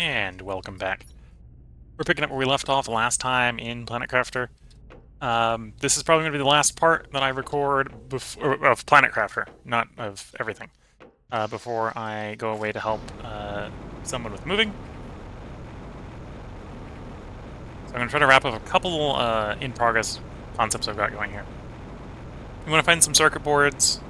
And welcome back. We're picking up where we left off last time in Planet Crafter. This is probably going to be the last part that I record of Planet Crafter, not of everything, before I go away to help someone with moving. So I'm going to try to wrap up a couple in-progress concepts I've got going here. We want to find some circuit boards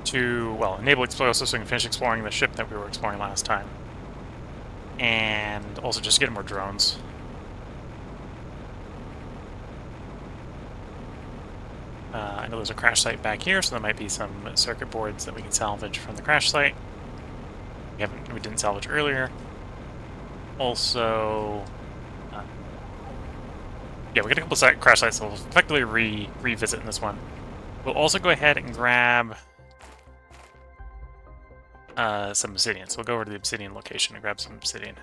to, well, enable explosives so we can finish exploring the ship that we were exploring last time. And also just get more drones. I know there's a crash site back here, so there might be some circuit boards that we can salvage from the crash site. We didn't salvage earlier. Also, yeah, we got a couple crash sites, so we'll effectively revisit in this one. We'll also go ahead and grab some obsidian. So we'll go over to the obsidian location and grab some obsidian.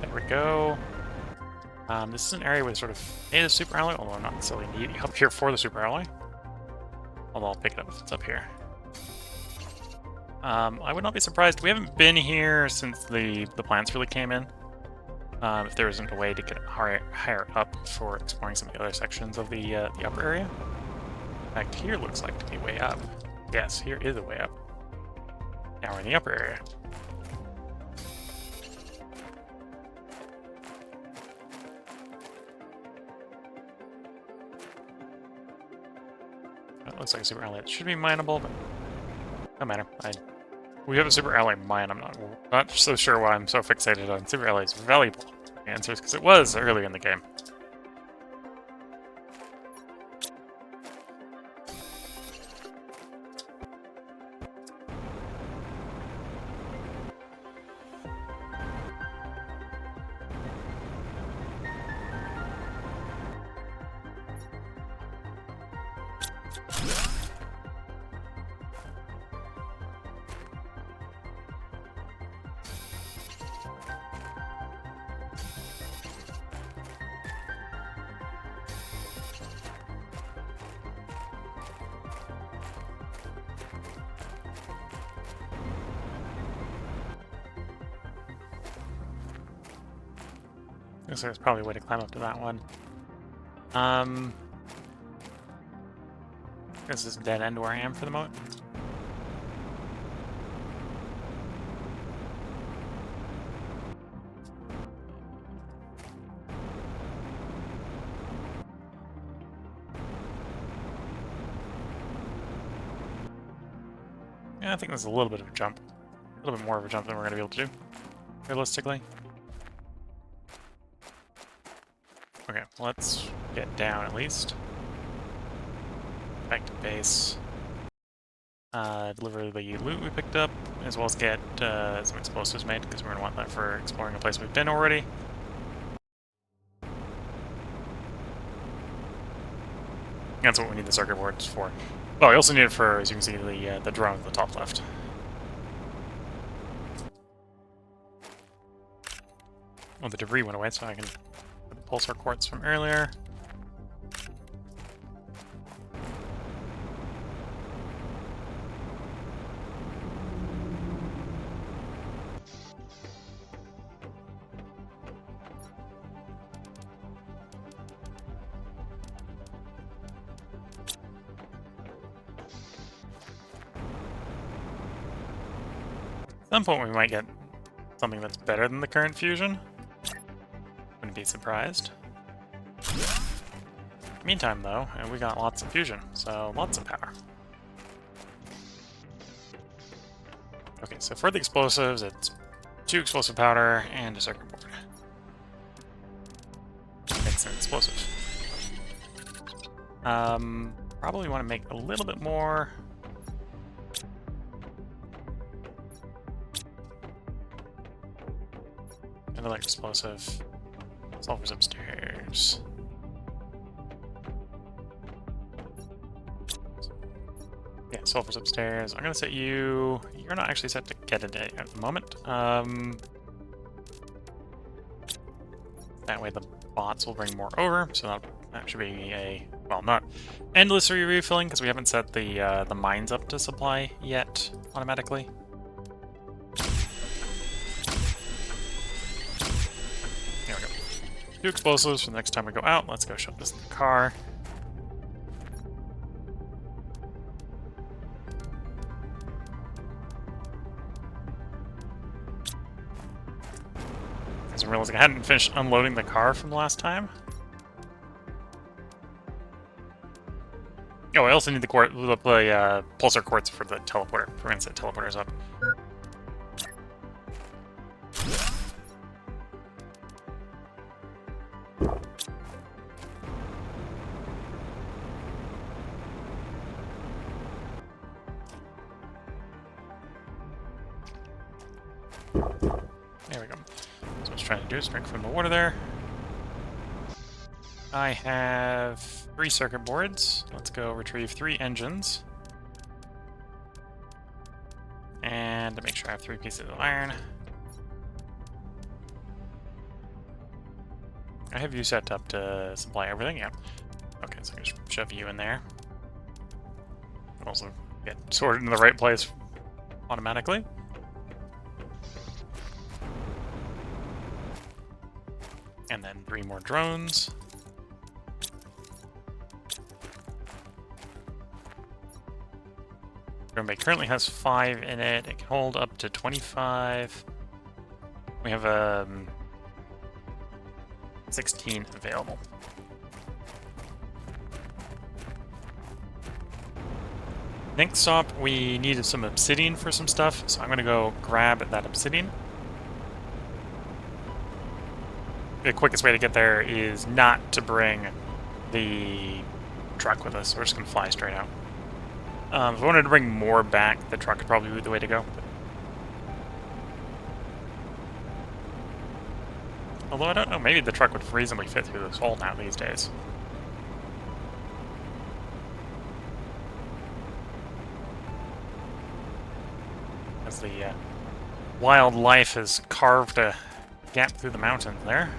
There we go. This is an area with sort of a super alloy, although I'm not necessarily needing up here for the super alloy. Although I'll pick it up if it's up here. I would not be surprised. We haven't been here since the plants really came in. If there isn't a way to get higher up for exploring some of the other sections of the upper area. In fact, here looks like to be way up. Yes, here is a way up. Now we're in the upper area. That looks like a super alloy. It should be mineable, but no matter. We have a super alloy mine. I'm not so sure why I'm so fixated on super alloys valuable answers, because it was early in the game. Looks like there's probably a way to climb up to that one. This is a dead end where I am for the moment. Yeah, I think there's a little bit of a jump. A little bit more of a jump than we're going to be able to do, realistically. Okay, let's get down at least. Back to base. Deliver the loot we picked up, as well as get some explosives made, because we're going to want that for exploring a place we've been already. That's what we need the circuit boards for. Well, we also need it for, as you can see, the drone at the top left. Oh, the debris went away, so I can put the pulsar quartz from earlier. At some point we might get something that's better than the current fusion. Wouldn't be surprised. Meantime, though, we got lots of fusion, so lots of power. Okay, so for the explosives, it's 2 explosive powder and a circuit board. Makes an explosive. Probably want to make a little bit more. Another explosive. Sulfur's upstairs. Yeah, sulfur's upstairs. I'm gonna set you... You're not actually set to get a day at the moment. That way the bots will bring more over, so that should be a... Well, not endless refilling, because we haven't set the mines up to supply yet automatically. There we go. 2 explosives for the next time we go out. Let's go shove this in the car. I realized I hadn't finished unloading the car from the last time. Oh, I also need the pulsar quartz for the teleporter. For instance, teleporters up. There we go. So what I was trying to do is drink from the water there. I have 3 circuit boards. Let's go retrieve 3 engines. And to make sure I have 3 pieces of iron. I have you set up to supply everything, yeah. Okay, so I can just shove you in there. Also get sorted in the right place automatically. And then 3 more drones. Drone bay currently has 5 in it. It can hold up to 25. We have 16 available. Next stop, we needed some obsidian for some stuff, so I'm going to go grab that obsidian. The quickest way to get there is not to bring the truck with us, so we're just going to fly straight out. If I wanted to bring more back, the truck would probably be the way to go. Although I don't know, maybe the truck would reasonably fit through this hole now these days. As the wildlife has carved a gap through the mountains there.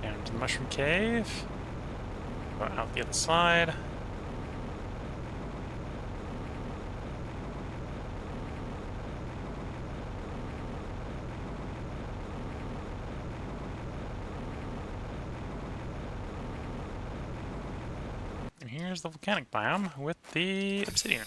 Down to the mushroom cave. Go out the other side. And here's the volcanic biome with the obsidian.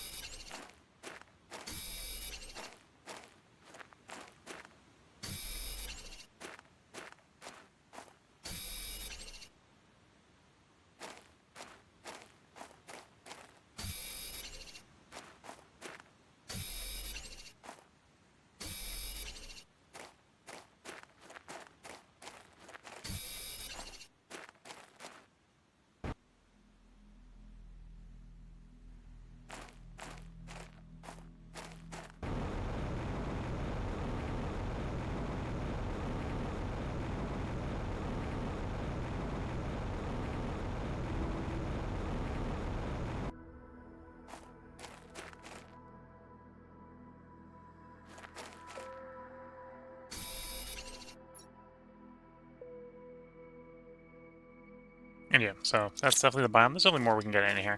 And yeah, so that's definitely the biome. There's only more we can get in here.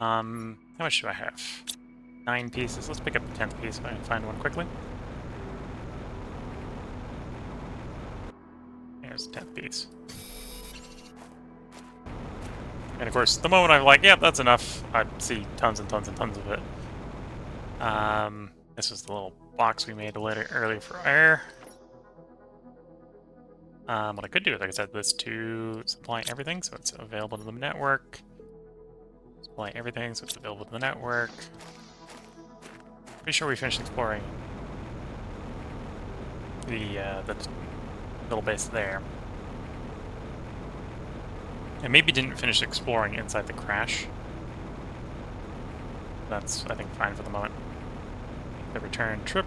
How much do I have? 9 pieces. Let's pick up the 10th piece if I can find one quickly. There's the 10th piece. And of course, the moment I'm like, yep, that's enough, I see tons and tons and tons of it. This is the little box we made earlier for air. What I could do is, like I said, this to supply everything, so it's available to the network. Supply everything, so it's available to the network. Pretty sure we finished exploring the little base there. And maybe didn't finish exploring inside the crash. That's, I think, fine for the moment. The return trip.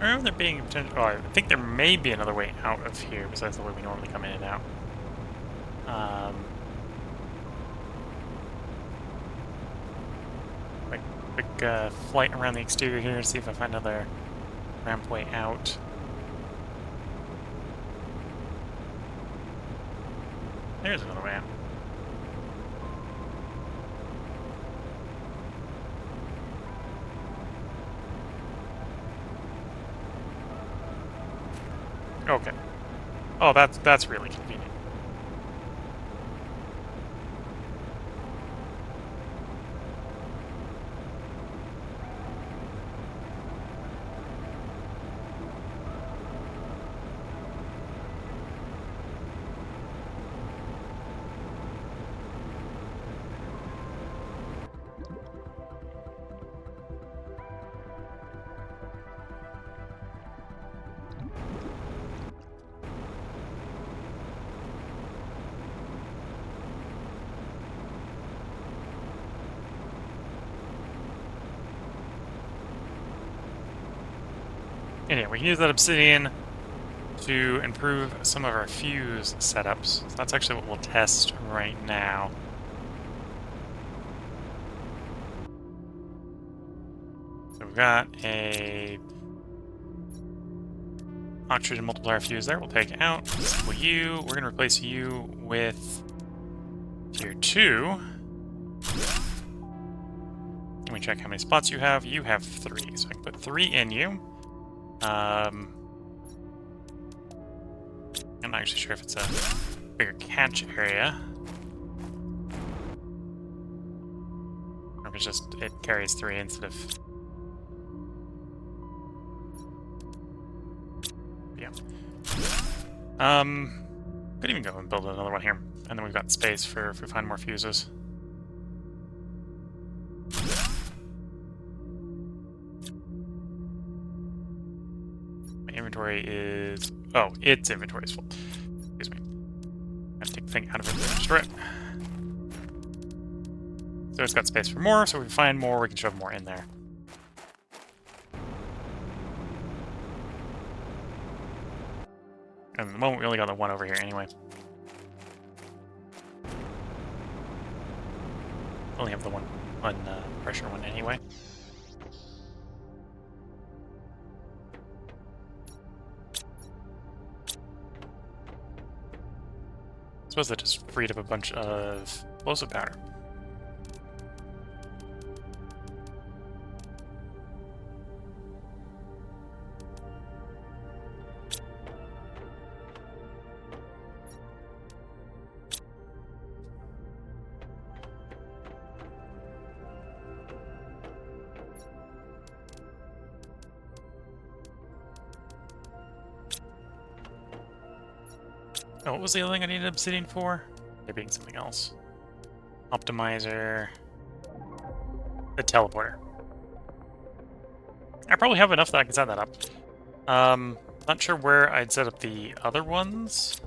I remember there being a potential. Oh, I think there may be another way out of here besides the way we normally come in and out. Quick flight around the exterior here to see if I find another ramp way out. There's another way out. Okay. Oh, that's really convenient. Anyway, we can use that obsidian to improve some of our fuse setups. So that's actually what we'll test right now. So we've got a oxygen multiplier fuse there. We'll take out simple U. We're going to replace U with tier 2. Let me check how many spots you have. You have 3, so I can put 3 in you. I'm not actually sure if it's a bigger catch area. Or if it's just, it carries 3 instead of... Yeah. Could even go and build another one here. And then we've got space for if we find more fuses. Inventory is... Oh, its inventory is full. Excuse me. I have to take the thing out of it and destroy it. So it's got space for more, so if we find more, we can shove more in there. And at the moment, we only got the one over here anyway. Only have the one pressure one anyway. I suppose that just freed up a bunch of explosive powder. Oh, what was the other thing I needed obsidian for? There being something else. Optimizer. The teleporter. I probably have enough that I can set that up. Not sure where I'd set up the other ones.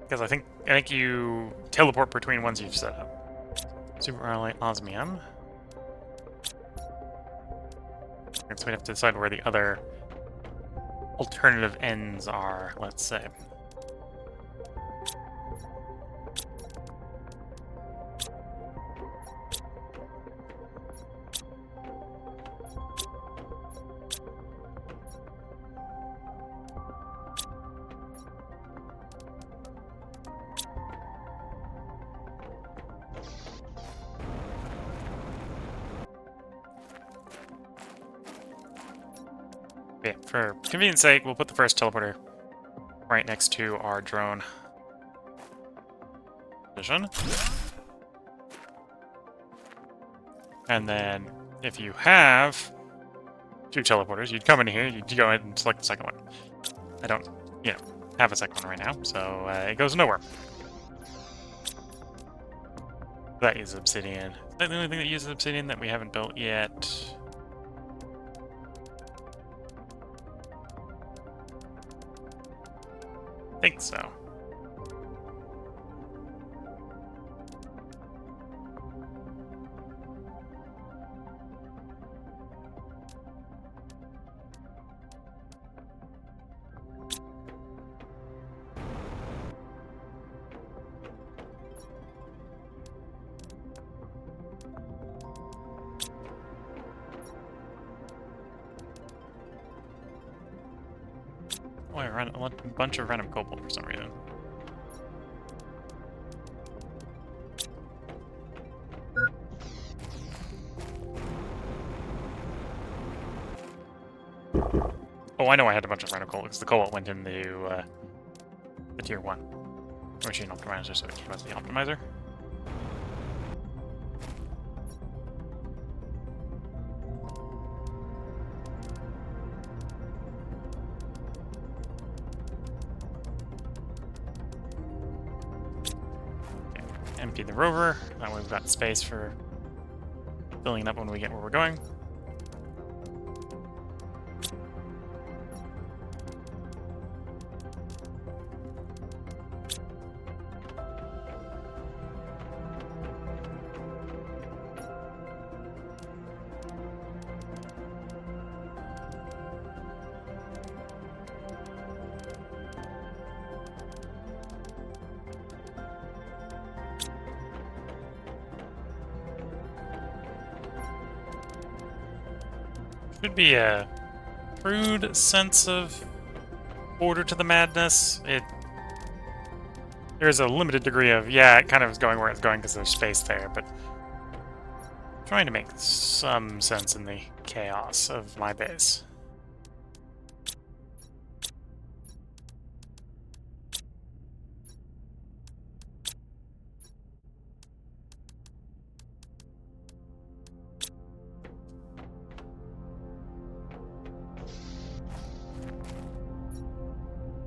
Because I think you teleport between ones you've set up. Super Arlight Osmium. So we have to decide where the other alternative ends are, let's say. Yeah, for convenience sake, we'll put the first teleporter right next to our drone position. And then, if you have 2 teleporters, you'd come in here, you'd go ahead and select the second one. I don't, have a second one right now, so it goes nowhere. That uses obsidian. Is that the only thing that uses obsidian that we haven't built yet? I think so. Oh, I ran a bunch of random cobalt for some reason. Oh, I know I had a bunch of random cobalt because the cobalt went into the tier 1 machine optimizer, so it was the optimizer. Empty the rover. That way we've got space for filling it up when we get where we're going. Should be a crude sense of order to the madness. There's a limited degree of, it kind of is going where it's going because there's space there, but trying to make some sense in the chaos of my base.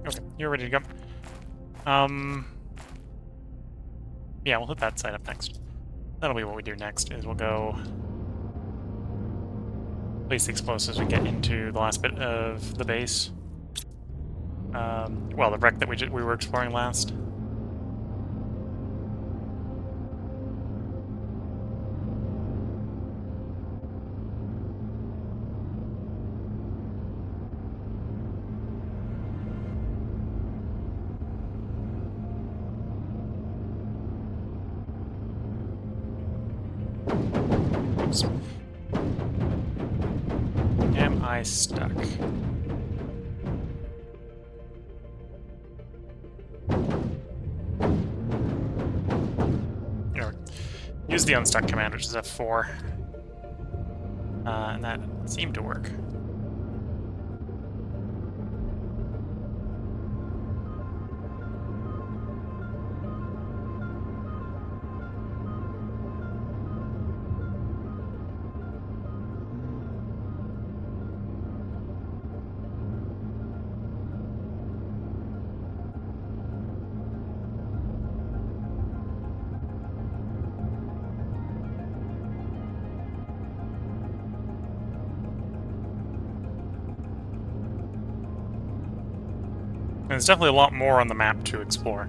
Okay, you're ready to go. Yeah, we'll hit that side up next. That'll be what we do next, is we'll go place the explosives we get into the last bit of the base. Well, the wreck that we were exploring last. Oops. Am I stuck? Use the unstuck command, which is F4. And that seemed to work. And there's definitely a lot more on the map to explore.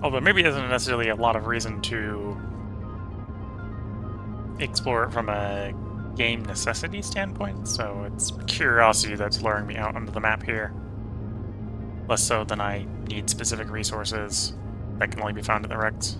Although maybe isn't necessarily a lot of reason to explore it from a game necessity standpoint, so it's curiosity that's luring me out onto the map here. Less so than I need specific resources that can only be found in the wrecks.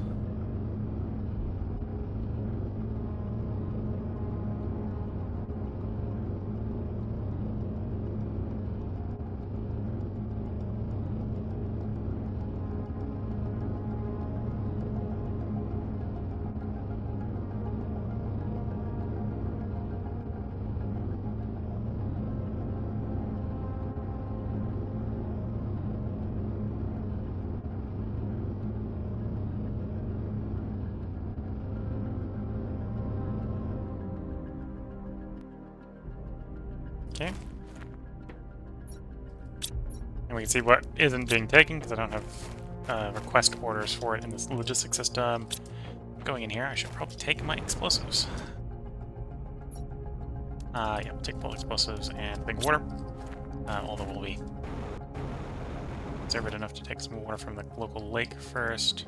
Okay. And we can see what isn't being taken because I don't have request orders for it in this logistics system. Going in here, I should probably take my explosives. Yeah, take both explosives and big water. Although we'll be conservative enough to take some water from the local lake first.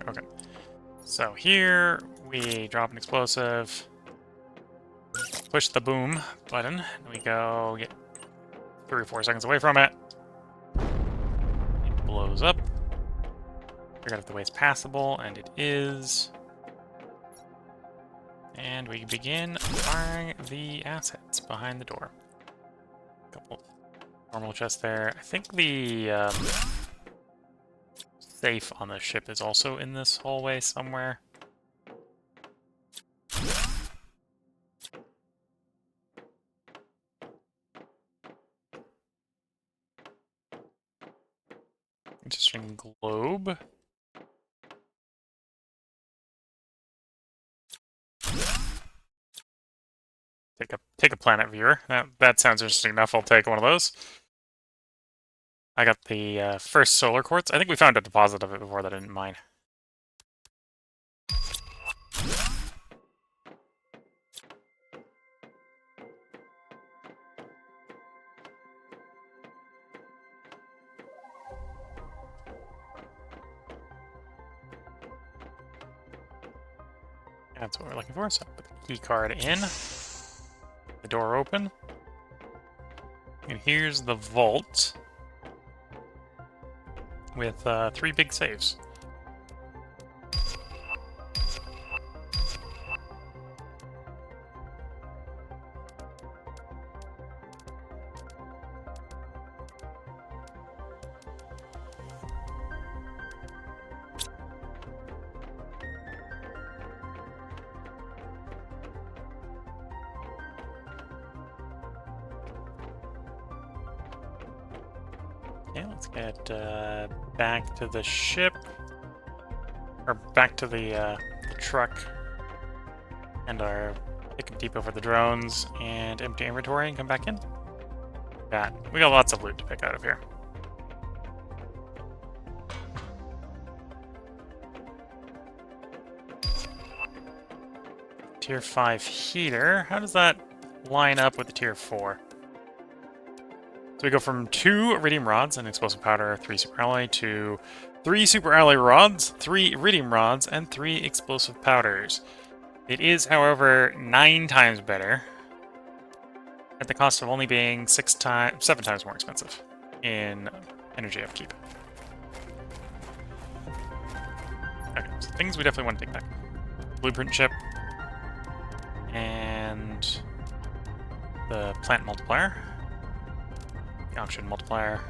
Okay, so here we drop an explosive, push the boom button, and we go get 3 or 4 seconds away from it. It blows up. Figure out if the way is passable, and it is. And we begin acquiring the assets behind the door. Couple normal chests there. I think the safe on the ship is also in this hallway somewhere. Interesting globe. Take a planet viewer. That sounds interesting enough. I'll take one of those. I got the first solar quartz. I think we found a deposit of it before that I didn't mine. That's what we're looking for. So put the key card in. The door open. And here's the vault with 3 big saves. Okay, let's get back to the ship, or back to the truck, and our pick up depot for the drones, and empty inventory, and come back in. We got lots of loot to pick out of here. Tier 5 heater. How does that line up with the Tier 4? So we go from 2 iridium rods and explosive powder, 3 super alloy, to 3 super alloy rods, 3 iridium rods, and 3 explosive powders. It is, however, 9 times better, at the cost of only being 7 times more expensive in energy upkeep. Okay, so things we definitely want to take back. Blueprint chip, and the plant multiplier. Option multiplier,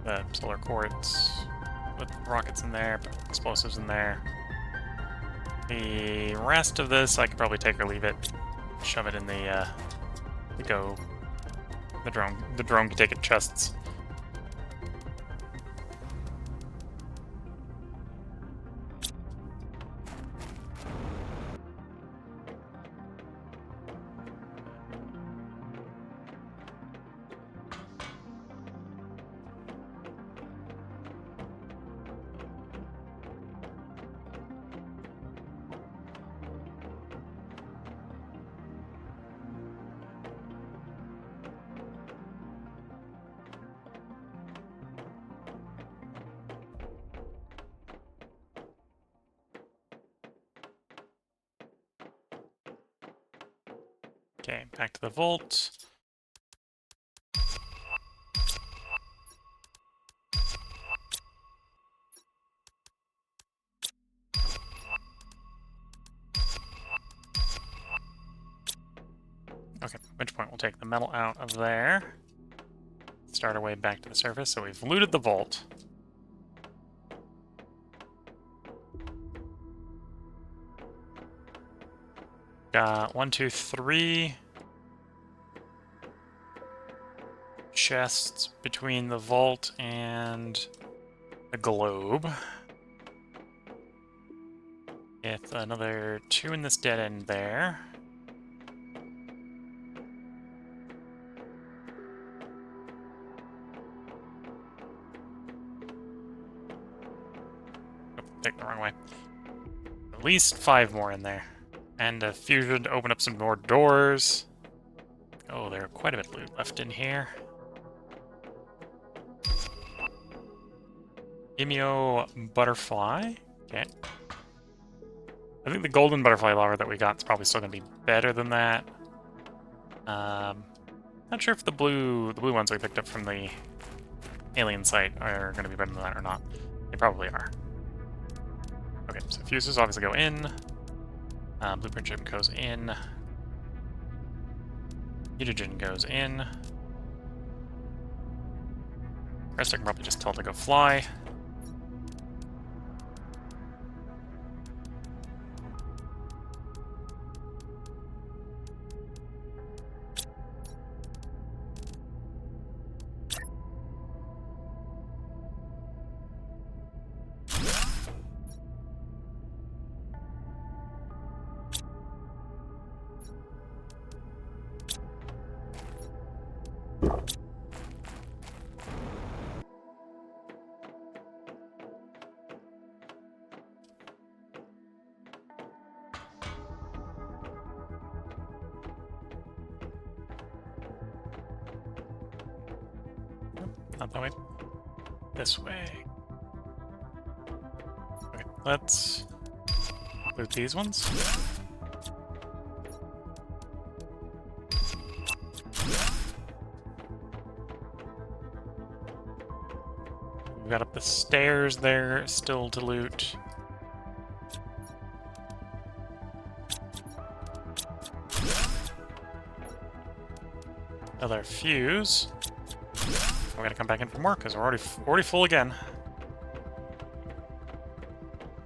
the solar quartz with rockets in there, explosives in there. The rest of this I could probably take or leave it. Shove it in the drone. The drone can take it chests. Okay, back to the vault. Okay, at which point we'll take the metal out of there. start our way back to the surface. So we've looted the vault. Got 1, 2, 3 chests between the vault and the globe. With another 2 in this dead end there. Oh, take the wrong way. At least 5 more in there. And a fusion to open up some more doors. Oh, there are quite a bit of loot left in here. Emio butterfly. Okay. I think the golden butterfly larva that we got is probably still going to be better than that. Not sure if the blue ones we picked up from the alien site are going to be better than that or not. They probably are. Okay, so fuses obviously go in. Blueprint chip goes in. Mutagen goes in. Rest I can probably just tell it to go fly. Not that way. This way. Okay, let's loot these ones. We've got up the stairs there still to loot. Another fuse. We're gonna come back in for more because we're already full again.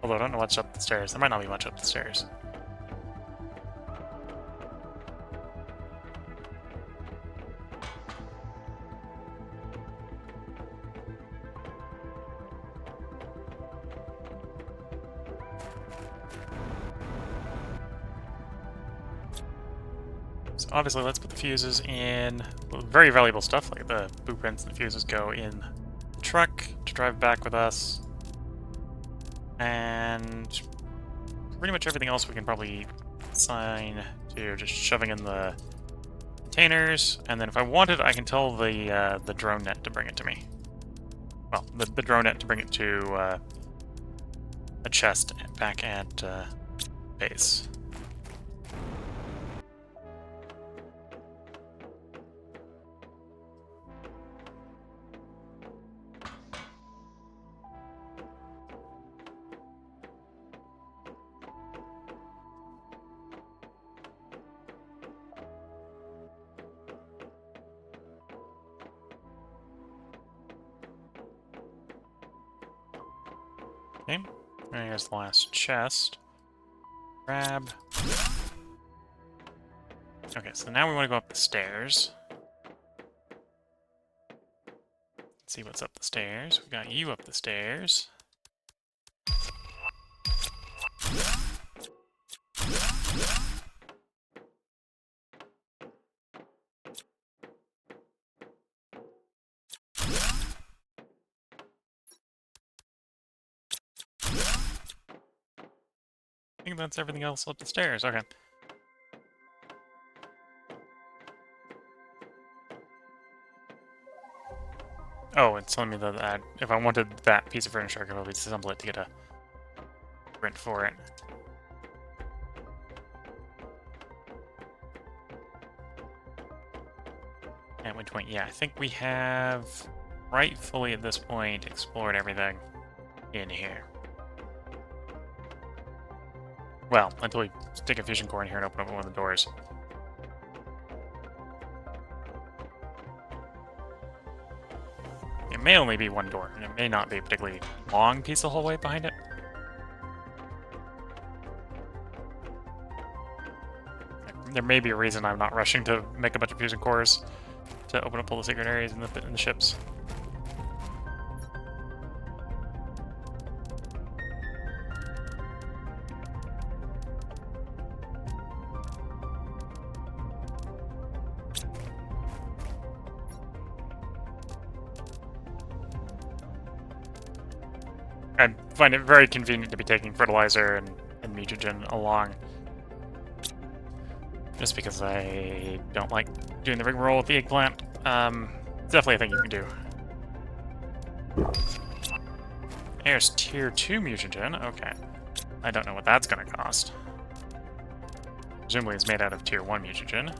Although I don't know what's up the stairs. There might not be much up the stairs. So obviously let's put the fuses in. Very valuable stuff like the blueprints and the fuses go in the truck to drive back with us. And pretty much everything else we can probably assign to just shoving in the containers. And then if I wanted, I can tell the drone net to bring it to me. Well, the drone net to bring it to a chest back at base. Okay, and here's the last chest. Grab. Okay, so now we want to go up the stairs. Let's see what's up the stairs. We got you up the stairs. I think that's everything else up the stairs. Okay. Oh, it's telling me that if I wanted that piece of furniture, I could probably disassemble it to get a print for it. At which point, yeah, I think we have rightfully at this point explored everything in here. Well, until we stick a fusion core in here and open up one of the doors. may only be one door, and it may not be a particularly long piece of hallway behind it. There may be a reason I'm not rushing to make a bunch of fusion cores to open up all the secret areas in the ships. I find it very convenient to be taking fertilizer and mutagen along. Just because I don't like doing the rigmarole with the eggplant. It's definitely a thing you can do. There's tier 2 mutagen. Okay. I don't know what that's going to cost. Presumably it's made out of tier 1 mutagen.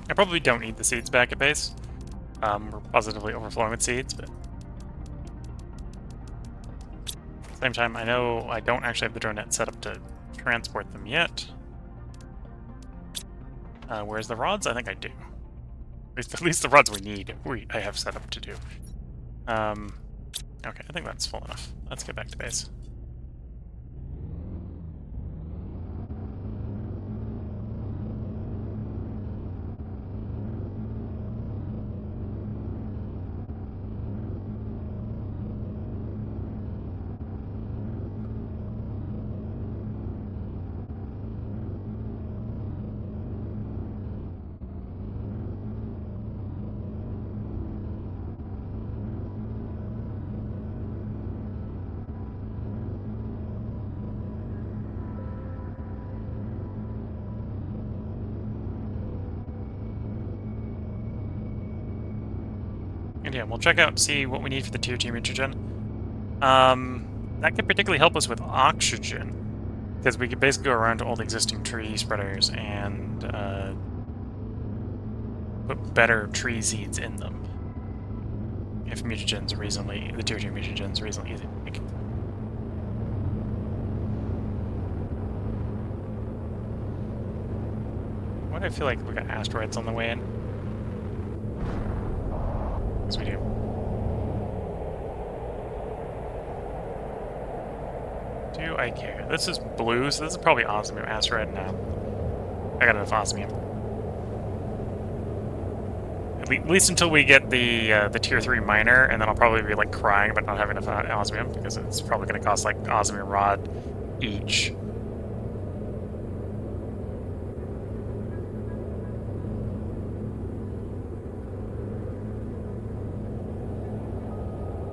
I probably don't need the seeds back at base. We're positively overflowing with seeds, but at the same time, I know I don't actually have the drone net set up to transport them yet. Where's the rods? I think I do. At least the rods we need, I have set up to do. Okay, I think that's full enough. Let's get back to base. And yeah, we'll check out and see what we need for the tier 2 mutagen. That could particularly help us with oxygen, because we could basically go around to all the existing tree spreaders and put better tree seeds in them. If mutagen's reasonably, the tier 2 mutagen's reasonably easy to make. Why do I feel like we got asteroids on the way in? Yes, we do. Do I care? This is blue, so this is probably osmium asteroid now. I got enough osmium. At least until we get the tier 3 miner, and then I'll probably be like crying about not having enough osmium, because it's probably going to cost like osmium rod each.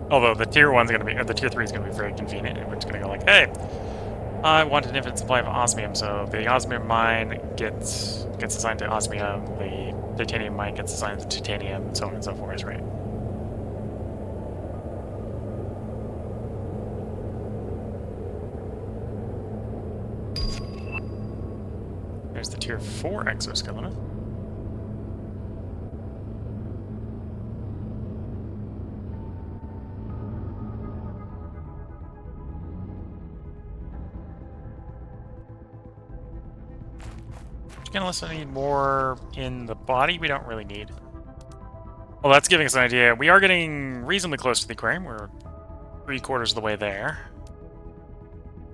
Although the tier 1's going to be, or the tier 3 is going to be very convenient. We're just going to go like, hey, I want an infinite supply of osmium, so the osmium mine gets assigned to osmium, the titanium mine gets assigned to titanium, and so on and so forth, right? There's the tier 4 exoskeleton. Unless I need more in the body, we don't really need. Well, that's giving us an idea. We are getting reasonably close to the aquarium. We're 3/4 of the way there.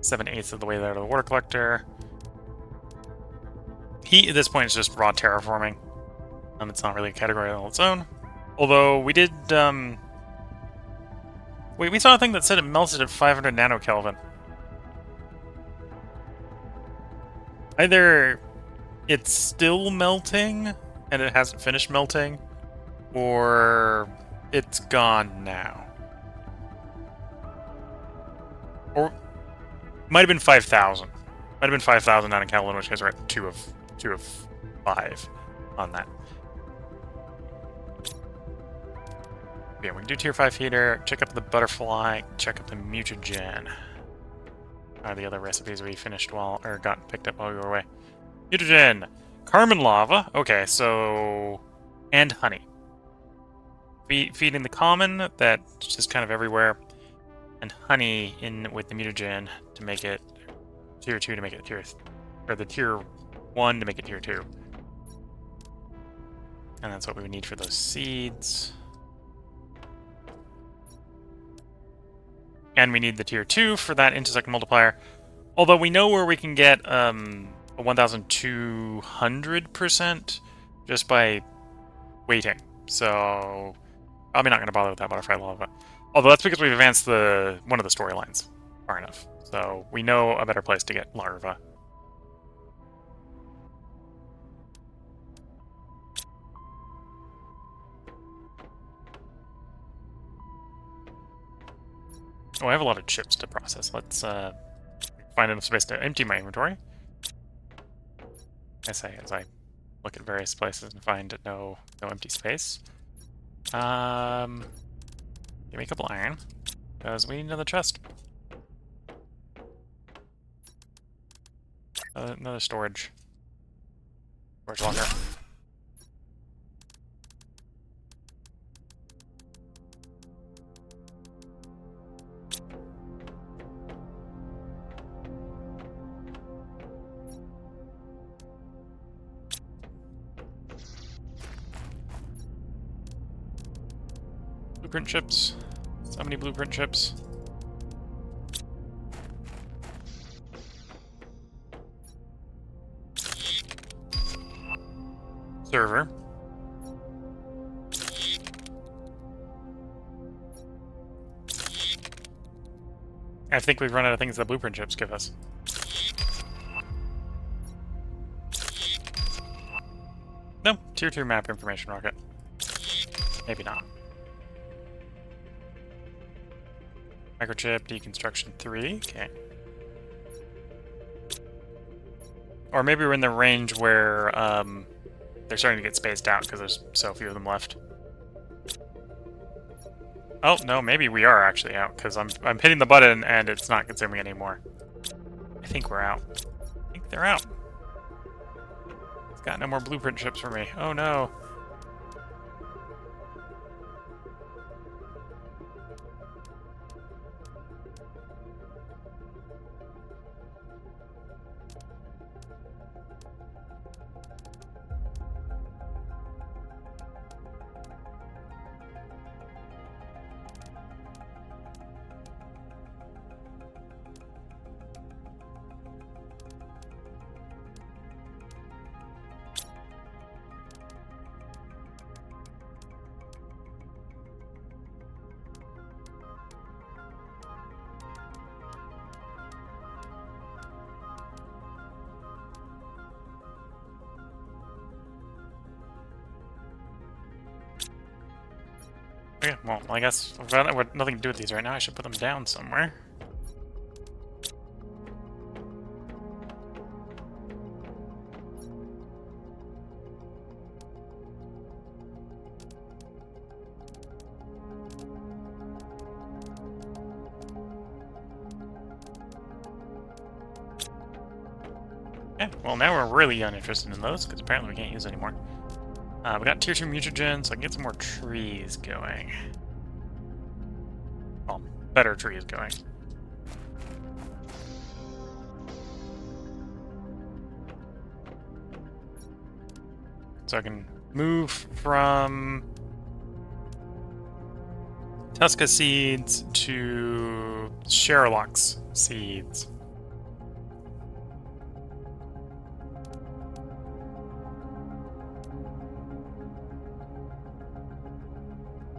7/8 of the way there to the water collector. Heat at this point is just raw terraforming. It's not really a category on its own. Although we did, wait, we saw a thing that said it melted at 500 nanokelvin. Either it's still melting and it hasn't finished melting, or it's gone now. Or might have been 5,000. Might have been 5,000 down in Catalan, in which case we're at 2 of 5 on that. Yeah, we can do tier 5 heater, check up the butterfly, check up the mutagen. Are the other recipes we finished while, or got picked up while we were away. Mutagen! Carmen lava. Okay, so... and honey. Feeding the common, that's just kind of everywhere. And honey in with the mutagen to make it tier 2 to make it tier... or the tier 1 to make it tier 2. And that's what we would need for those seeds. And we need the tier 2 for that intersect multiplier. Although we know where we can get a 1,200% just by waiting. So probably not going to bother with that butterfly lava. Although that's because we've advanced one of the storylines far enough. So we know a better place to get larva. Oh, I have a lot of chips to process. Let's find enough space to empty my inventory. As I look at various places and find no empty space. Give me a couple iron, because we need another chest. Another storage locker. Blueprint chips. So many blueprint chips. Server. I think we've run out of things that blueprint chips give us. No, tier 2 map information rocket. Maybe not. Microchip, deconstruction 3, okay. Or maybe we're in the range where they're starting to get spaced out because there's so few of them left. Oh, no, maybe we are actually out because I'm hitting the button and it's not consuming anymore. I think we're out. I think they're out. It's got no more blueprint chips for me. Oh no. Okay, well, I guess I've got nothing to do with these right now. I should put them down somewhere. Okay, well now we're really uninterested in those, because apparently we can't use them anymore. We got tier 2 mutagen, so I can get some more trees going. Well, better trees going. So I can move from Tusca seeds to Sherlock's seeds.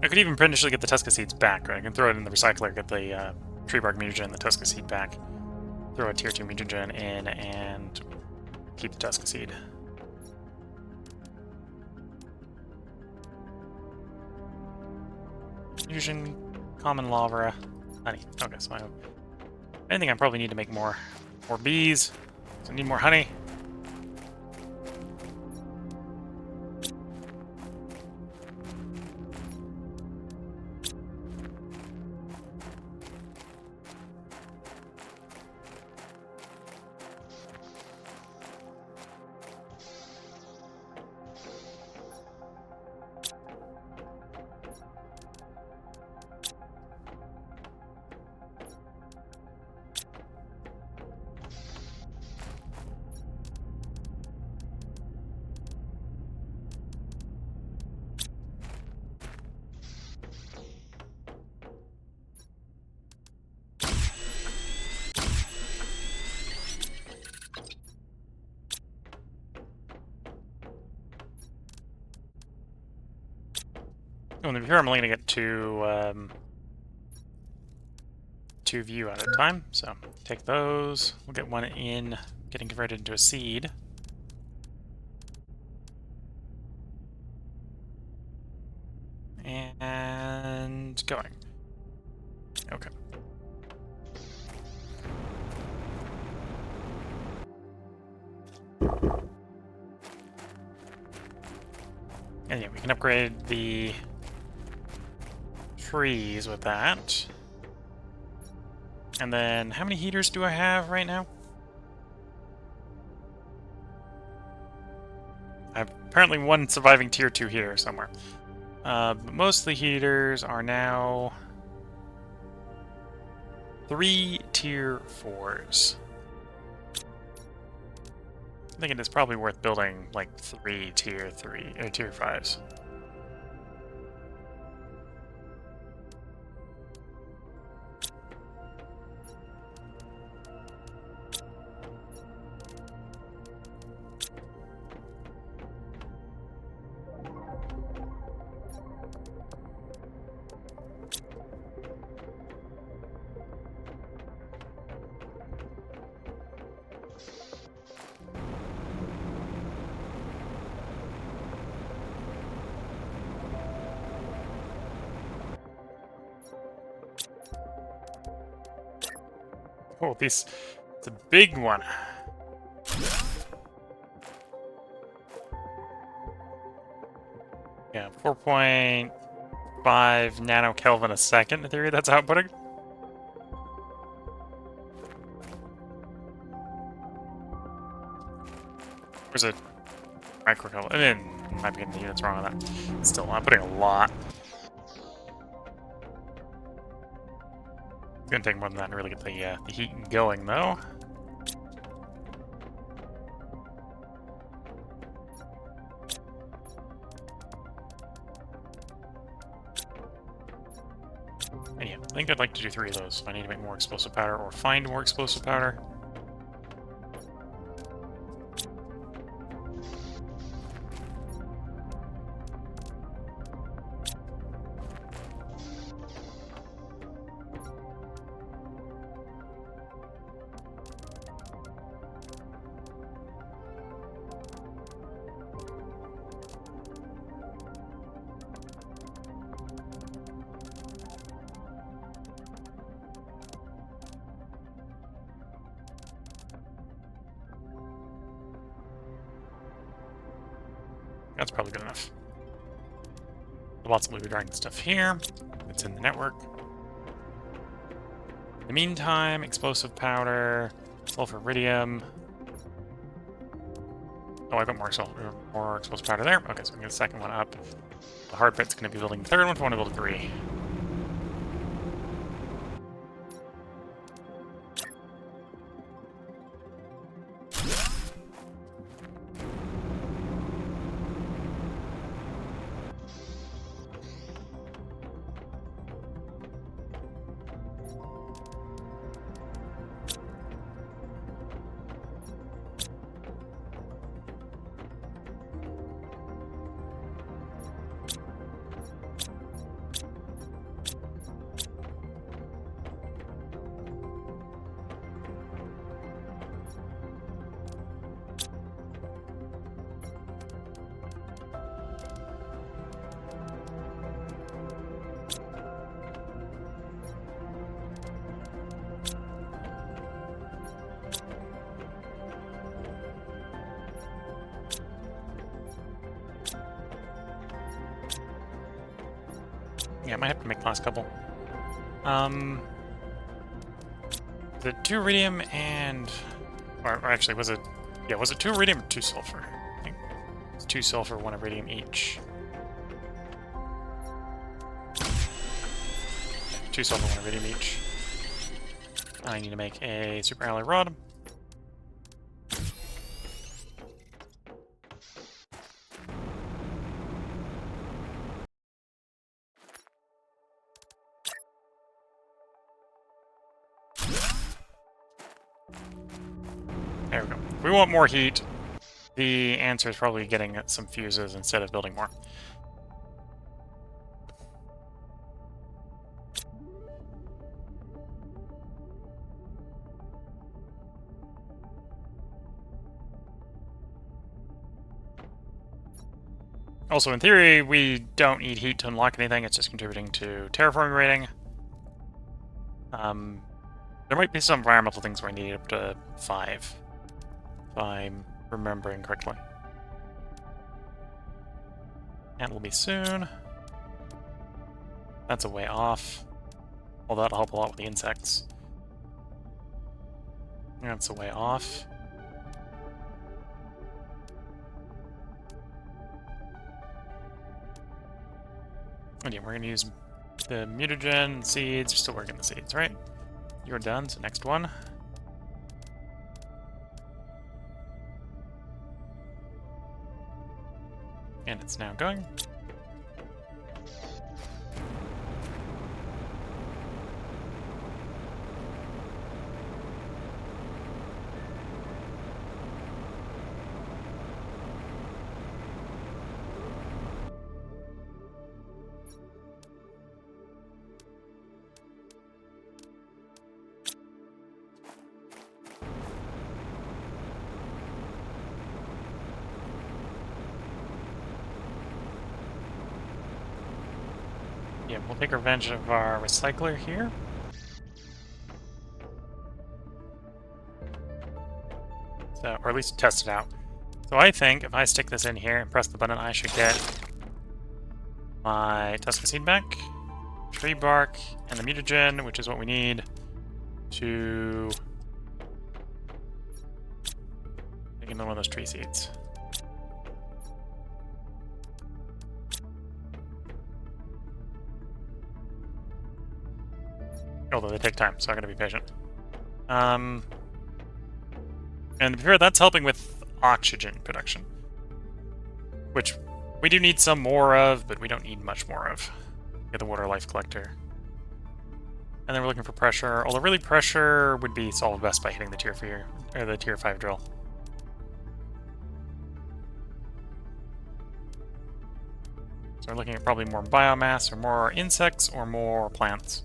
I could even potentially get the Tusca seeds back, right? I can throw it in the recycler, get the tree bark mutagen and the Tusca seed back. Throw a tier 2 mutagen in and keep the Tusca seed. Fusion, common lava, honey. Okay, so I think I probably need to make more bees. So I need more honey. Oh, and here I'm only going to get two view at a time. So take those. We'll get one in, getting converted into a seed. And going. Okay. And yeah, we can upgrade the trees with that. And then, how many heaters do I have right now? I have apparently one surviving tier 2 heater somewhere. But most of the heaters are now 3 tier 4s. I think it is probably worth building like 3 tier 3 or tier 5s. Oh, it's a big one. Yeah, 4.5 nanokelvin a second in theory that's outputting. Where's it? Microkelvin. I mean, might be getting the units wrong on that. Still, I'm putting a lot. It's gonna take more than that to really get the heat going, though. And yeah, I think I'd like to do 3 of those if I need to make more explosive powder or find more explosive powder. That's probably good enough. Lots of Blue Dragon stuff here. It's in the network. In the meantime, explosive powder, sulfur iridium. Oh, I got more explosive powder there. Okay, so I'm gonna get the second one up. The hard bit's gonna be building the third one, so I want to build a 3. Yeah, I might have to make the last couple. The 2 iridium and... Or actually, was it... Yeah, was it 2 iridium or 2 sulfur? I think it's 2 sulfur, 1 iridium each. 2 sulfur, 1 iridium each. I need to make a super alloy rod. There we go. If we want more heat, the answer is probably getting some fuses instead of building more. Also, in theory, we don't need heat to unlock anything. It's just contributing to terraforming rating. There might be some environmental things where I need up to 5, if I'm remembering correctly. And will be soon. That's a way off. Well, that'll help a lot with the insects. That's a way off. And yeah, we're gonna use the mutagen seeds. You're still working the seeds, right? You're done, so next one. And it's now going. Yeah, we'll take revenge of our recycler here. So, or at least test it out. So I think if I stick this in here and press the button, I should get my Tuscan seed back, tree bark, and the mutagen, which is what we need to make another one of those tree seeds. Although they take time, so I'm going to be patient. And to be fair, that's helping with oxygen production, which we do need some more of, but we don't need much more of. Get the water life collector. And then we're looking for pressure, although really pressure would be solved best by hitting the tier 4 or the tier 5 drill. So we're looking at probably more biomass, or more insects, or more plants.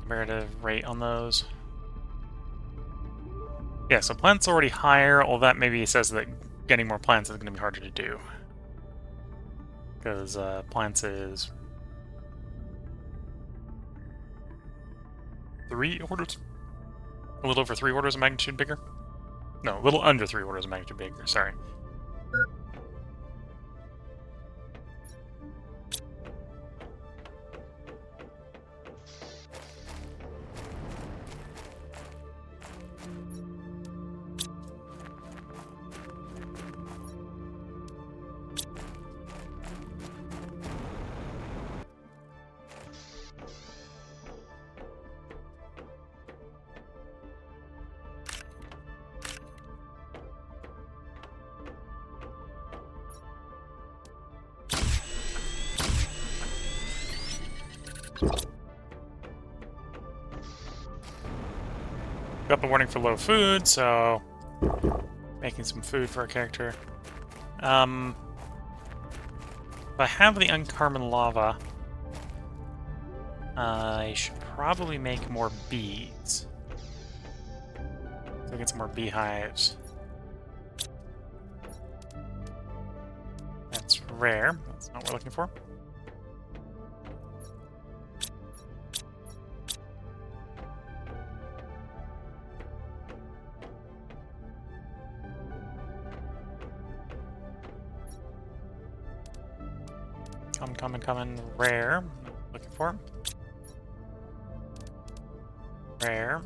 Comparative rate on those. Yeah, so plants already higher, although that maybe says that getting more plants is going to be harder to do. Because plants is 3 orders? A little over 3 orders of magnitude bigger? No, a little under 3 orders of magnitude bigger, sorry. Got the warning for low food, so making some food for our character. If I have the uncommon lava, I should probably make more bees. So get some more beehives. That's rare. That's not what we're looking for. Common, rare. Looking for. Rare.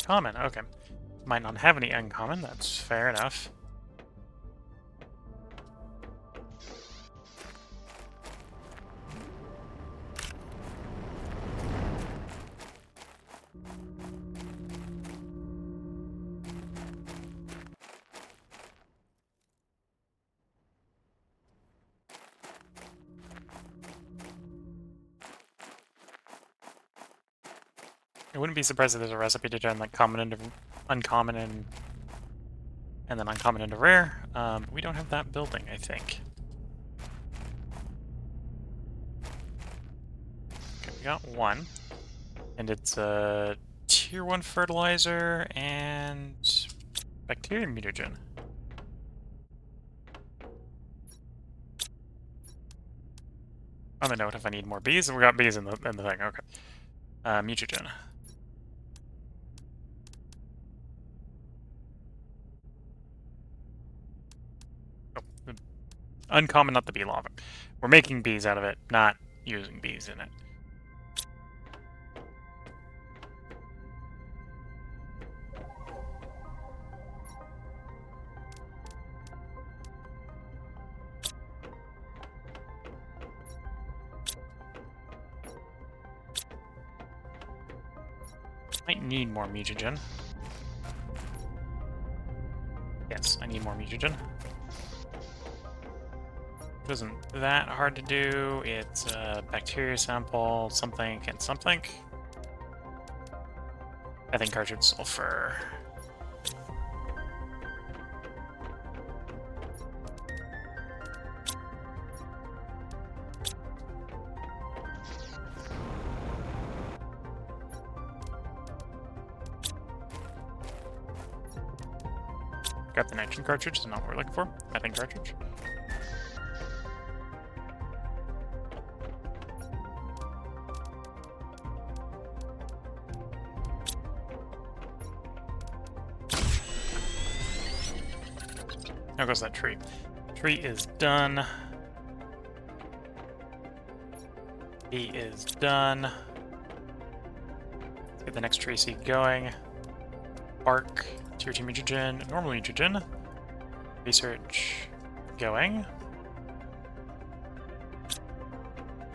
Common, okay. Might not have any uncommon, that's fair enough. I wouldn't be surprised if there's a recipe to turn like common into uncommon and then uncommon into rare. But we don't have that building, I think. Okay, we got one. And it's a tier 1 fertilizer and bacteria mutagen. On the note, if I need more bees, we got bees in the thing. Okay. Mutagen. Oh, uncommon, not the bee lava. We're making bees out of it, not using bees in it. Might need more mutagen. Yes, I need more mutagen. It isn't that hard to do. It's a bacteria sample, something and something. I think cartridge sulfur. Got the nitrogen cartridge, is not what we're looking for. Methane cartridge. Now goes that tree. Tree is done. B is done. Let's get the next tree seed going. Bark, tier 2 mutagen, normal mutagen. Research going.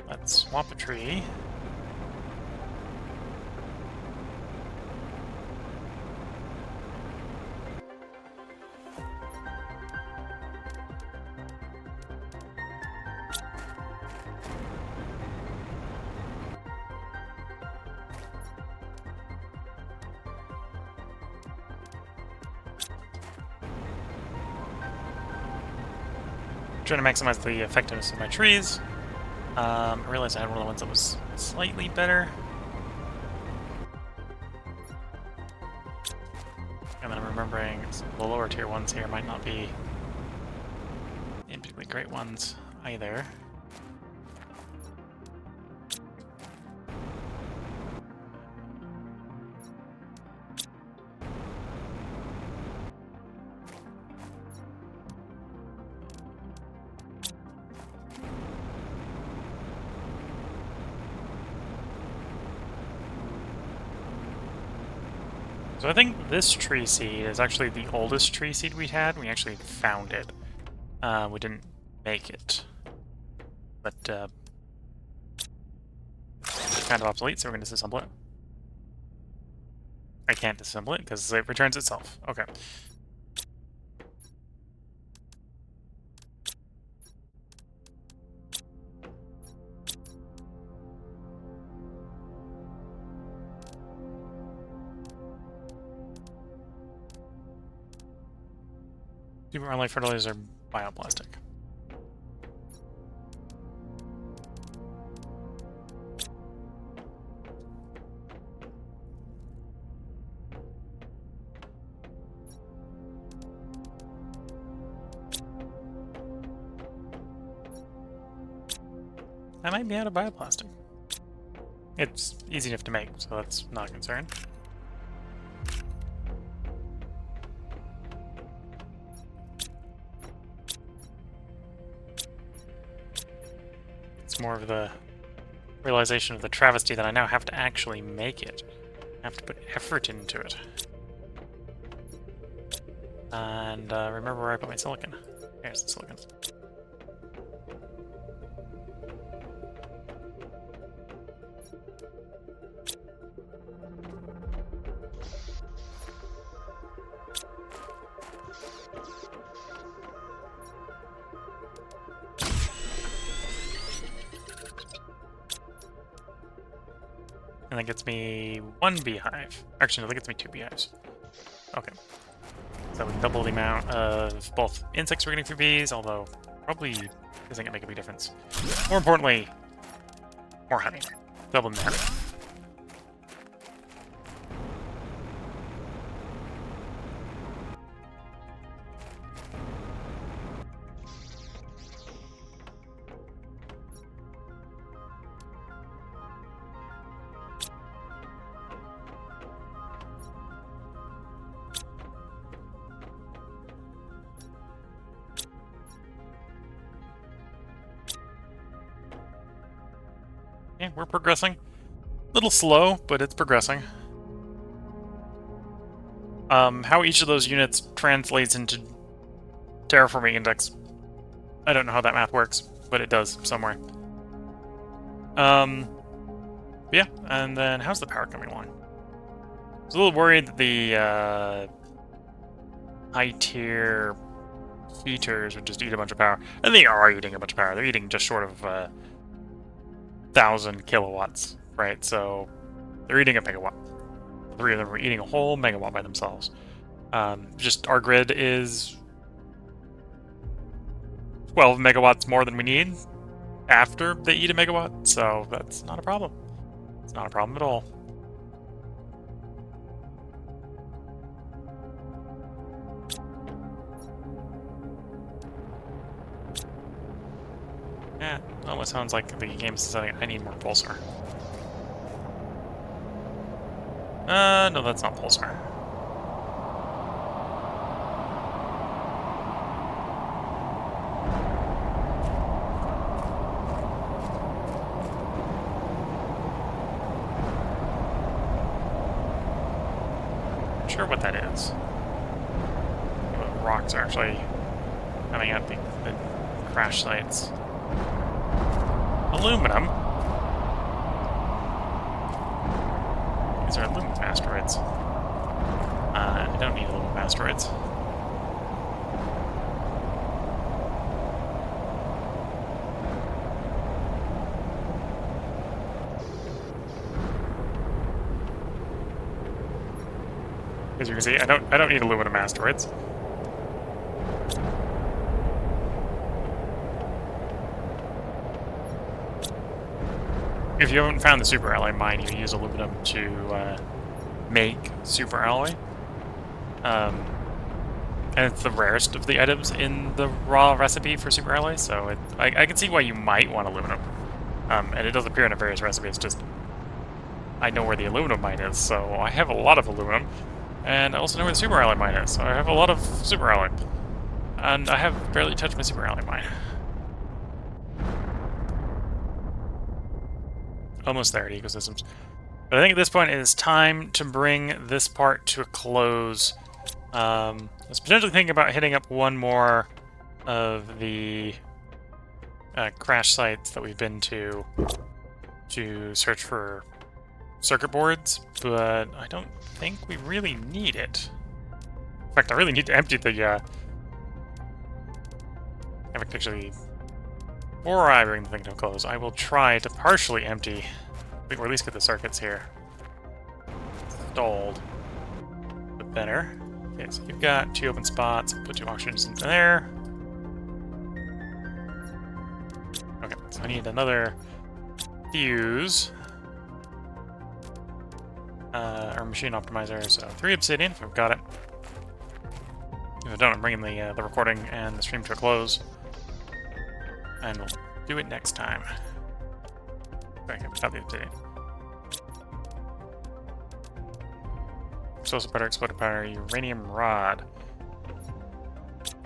Let's swap a tree. Trying to maximize the effectiveness of my trees. I realized I had one of the ones that was slightly better. And then I'm remembering the lower tier ones here might not be particularly great ones either. So I think this tree seed is actually the oldest tree seed we had. We actually found it. We didn't make it. But it's kind of obsolete, so we're going to disassemble it. I can't disassemble it because it returns itself. Okay. Super life fertilizer bioplastic. I might be out of bioplastic. It's easy enough to make, so that's not a concern. it's more of the realization of the travesty that I now have to actually make it. I have to put effort into it. And remember where I put my silicon. There's the silicon. And that gets me 1 beehive. Actually, no, that gets me 2 beehives. Okay. So we can double the amount of both insects we're getting through bees, although probably isn't going to make a big difference. More importantly, more honey. Double the honey. Yeah, we're progressing. A little slow, but it's progressing. How each of those units translates into terraforming index, I don't know how that math works, but it does somewhere. Yeah, and then how's the power coming along? I was a little worried that the high-tier heaters would just eat a bunch of power. And they are eating a bunch of power. They're eating just short of 1,000 kilowatts, right? So they're eating a megawatt. The 3 of them are eating a whole megawatt by themselves. Just our grid is 12 megawatts more than we need after they eat a megawatt, so that's not a problem. It's not a problem at all. Yeah, it almost sounds like the game's saying I need more pulsar. No, that's not pulsar. Not sure what that is. What rocks are actually coming out the crash sites. Aluminum. These are aluminum asteroids. I don't need aluminum asteroids. As you can see, I don't need aluminum asteroids. If you haven't found the super alloy mine, you can use aluminum to make super alloy. And it's the rarest of the items in the raw recipe for super alloy, so I can see why you might want aluminum. And it does appear in a various recipe. It's just I know where the aluminum mine is, so I have a lot of aluminum. And I also know where the super alloy mine is, so I have a lot of super alloy. And I have barely touched my super alloy mine. Almost there at ecosystems. But I think at this point it is time to bring this part to a close. I was potentially thinking about hitting up one more of the crash sites that we've been to search for circuit boards, but I don't think we really need it. In fact, I really need to empty the actually, before I bring the thing to a close, I will try to partially empty, or at least get the circuits here installed a bit better. Okay, so you've got 2 open spots. Put 2 oxygens into there. Okay, so I need another fuse. Or machine optimizer, so 3 obsidian, if I've got it. If I don't, I'm bringing the recording and the stream to a close. And we'll do it next time. Okay, without the obsidian. Explosive powder, exploded powder, uranium rod.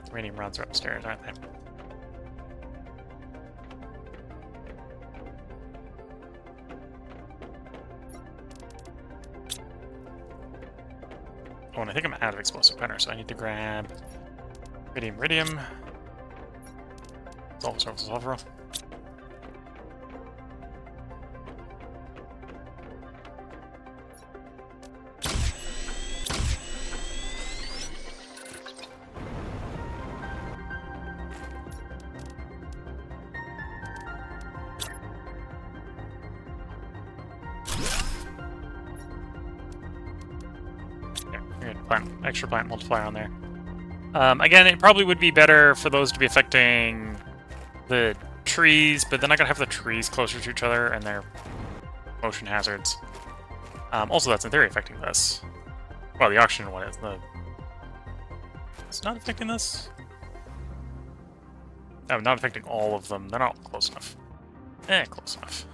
Uranium rods are upstairs, aren't they? Oh, and I think I'm out of explosive powder, so I need to grab iridium. Sulfur. Extra plant multiplier on there. Again, it probably would be better for those to be affecting the trees, but then I gotta have the trees closer to each other and they're motion hazards. Also, that's in theory affecting this. Well, the oxygen one is. It's not affecting this? No, not affecting all of them. They're not close enough. Close enough.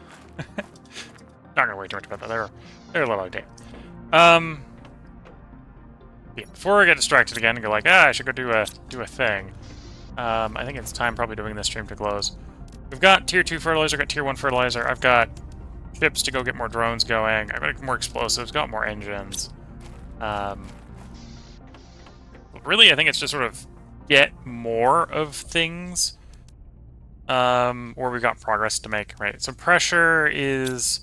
Not gonna worry too much about that. They're a little out of date. Yeah, before I get distracted again and go like, I should go do a thing. I think it's time probably to bring this stream to close. We've got tier 2 fertilizer, got tier 1 fertilizer. I've got ships to go get more drones going. I've got more explosives, got more engines. Really, I think it's just sort of get more of things. Where we've got progress to make, right? So pressure is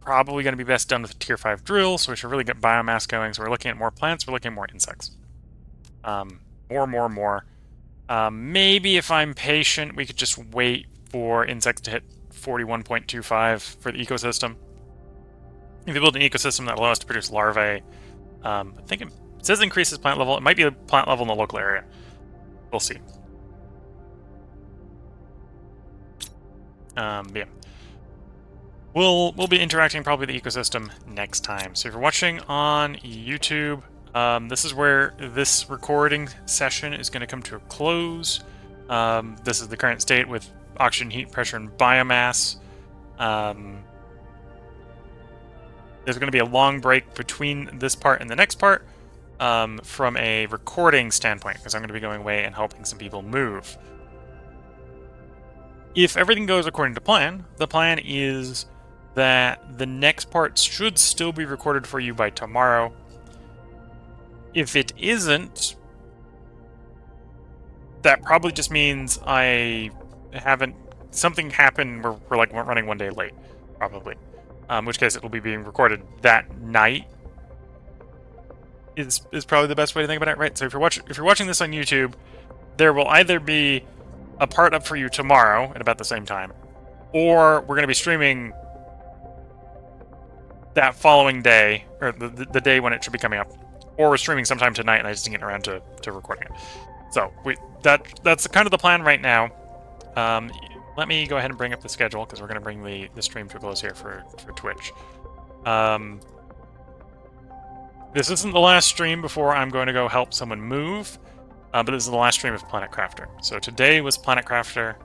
probably going to be best done with a tier 5 drill, so we should really get biomass going. So we're looking at more plants, we're looking at more insects. More. Maybe if I'm patient, we could just wait for insects to hit 41.25 for the ecosystem. If you build an ecosystem that allows us to produce larvae, I think it says increases plant level. It might be a plant level in the local area. We'll see. Yeah. We'll be interacting probably with the ecosystem next time. So if you're watching on YouTube, this is where this recording session is going to come to a close. This is the current state with oxygen, heat, pressure, and biomass. There's going to be a long break between this part and the next part from a recording standpoint, because I'm going to be going away and helping some people move. If everything goes according to plan, the plan is that the next part should still be recorded for you by tomorrow. If it isn't, that probably just means something happened where we're like running one day late, probably. In which case it will be being recorded that night. Is probably the best way to think about it, right? So if you're watching this on YouTube, there will either be a part up for you tomorrow at about the same time, or we're going to be streaming that following day, or the day when it should be coming up, or we're streaming sometime tonight and I just didn't get around to recording it. So that's kind of the plan right now. Let me go ahead and bring up the schedule, because we're going to bring the stream to a close here for Twitch. This isn't the last stream before I'm going to go help someone move, but this is the last stream of Planet Crafter. So today was Planet Crafter,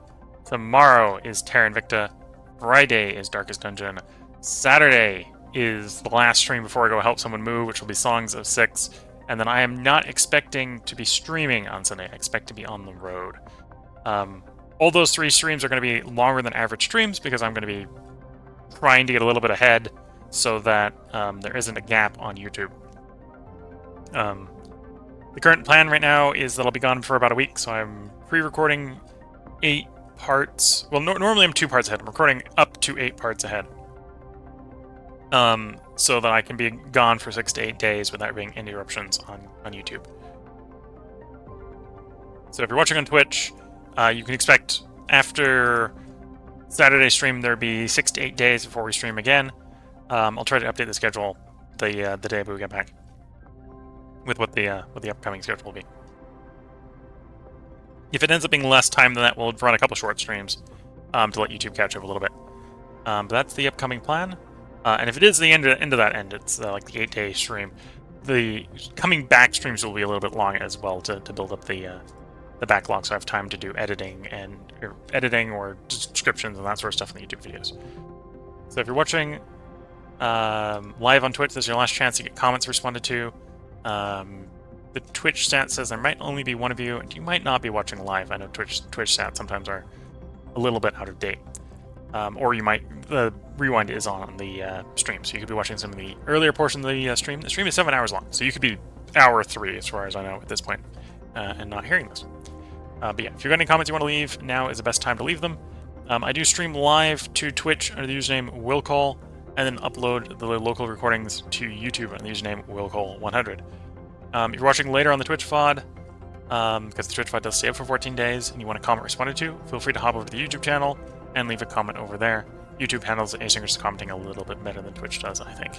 tomorrow is Terra Invicta, Friday is Darkest Dungeon, Saturday is the last stream before I go help someone move, which will be Songs of Six, and then I am not expecting to be streaming on Sunday. I expect to be on the road. All those 3 streams are going to be longer than average streams, because I'm going to be trying to get a little bit ahead so that there isn't a gap on YouTube. The current plan right now is that I'll be gone for about a week, so I'm pre-recording 8 parts. Well, normally I'm 2 parts ahead. I'm recording up to 8 parts ahead. So that I can be gone for 6 to 8 days without being any interruptions on YouTube. So if you're watching on Twitch, you can expect after Saturday stream there'll be 6 to 8 days before we stream again. I'll try to update the schedule the day we get back with what the upcoming schedule will be. If it ends up being less time than that, we'll run a couple short streams to let YouTube catch up a little bit. But that's the upcoming plan. And if it is the end of that end, it's like the 8-day stream. The coming back streams will be a little bit long as well to build up the backlog, so I have time to do editing or descriptions and that sort of stuff in the YouTube videos. So if you're watching live on Twitch, this is your last chance to get comments responded to. The Twitch stat says there might only be one of you, and you might not be watching live. I know Twitch stats sometimes are a little bit out of date. Or you might, the rewind is on the stream, so you could be watching some of the earlier portion of the stream. The stream is 7 hours long, so you could be hour 3, as far as I know at this point, and not hearing this. But yeah, if you've got any comments you want to leave, now is the best time to leave them. I do stream live to Twitch under the username willcall, and then upload the local recordings to YouTube under the username willcall100. If you're watching later on the Twitch VOD, because the Twitch VOD does stay up for 14 days, and you want a comment responded to, feel free to hop over to the YouTube channel and leave a comment over there. YouTube handles asynchronous commenting a little bit better than Twitch does, I think.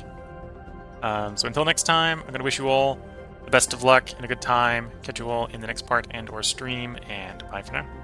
So until next time, I'm going to wish you all the best of luck and a good time. Catch you all in the next part and/or stream, and bye for now.